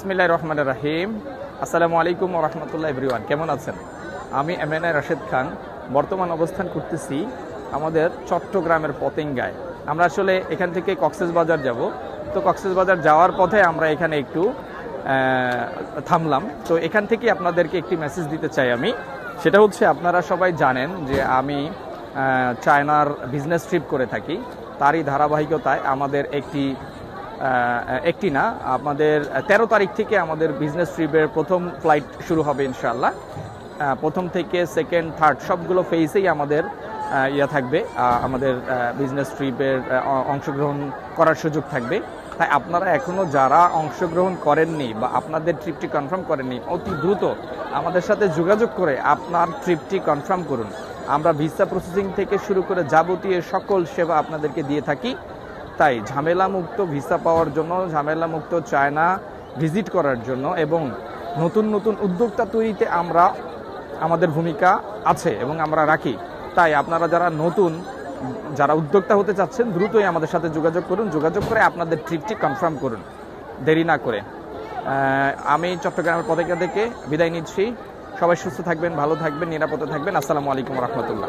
বিসমিল্লাহির রহমানির রহিম। আসসালামু আলাইকুম ওয়া রাহমাতুল্লাহি এভরিওয়ান। কেমন আছেন? আমি এমএনআই রাশেদ খান। বর্তমান অবস্থান করতেছি আমাদের চট্টগ্রামের পতেঙ্গায়। আমরা আসলে এখান থেকে কক্সবাজার যাব। তো কক্সবাজার যাওয়ার পথে আমরা এখানে একটু থামলাম। তো এখান থেকে আপনাদেরকে একটি মেসেজ দিতে চাই আমি। সেটা হচ্ছে, আপনারা সবাই জানেন যে আমি চায়নার বিজনেস ট্রিপ করে থাকি। তারই ধারাবাহিকতায় আমাদের একটি না, আমাদের 13 তারিখ থেকে আমাদের বিজনেস ট্রিপের প্রথম ফ্লাইট শুরু হবে ইনশাআল্লাহ। প্রথম থেকে সেকেন্ড থার্ড সবগুলো ফেজেই আমাদের থাকবে, আমাদের বিজনেস ট্রিপের অংশগ্রহণ করার সুযোগ থাকবে। তাই আপনারা এখনও যারা অংশগ্রহণ করেননি বা আপনাদের ট্রিপটি কনফার্ম করেননি, অতি দ্রুত আমাদের সাথে যোগাযোগ করে আপনার ট্রিপটি কনফার্ম করুন। আমরা ভিসা প্রসেসিং থেকে শুরু করে যাবতীয় সকল সেবা আপনাদেরকে দিয়ে থাকি। তাই ঝামেলামুক্ত ভিসা পাওয়ার জন্য, ঝামেলামুক্ত চায়না ভিজিট করার জন্য এবং নতুন নতুন উদ্যোক্তা তৈরিতে আমাদের ভূমিকা আছে এবং আমরা রাখি। তাই আপনারা যারা উদ্যোক্তা হতে চাচ্ছেন, দ্রুতই আমাদের সাথে যোগাযোগ করুন। যোগাযোগ করে আপনাদের ট্রিপটি কনফার্ম করুন, দেরি না করে। আমি চট্টগ্রামের পতেঙ্গা থেকে বিদায় নিচ্ছি। সবাই সুস্থ থাকবেন, ভালো থাকবেন, নিরাপদে থাকবেন। আসসালামু আলাইকুম ওয়া রাহমাতুল্লাহ।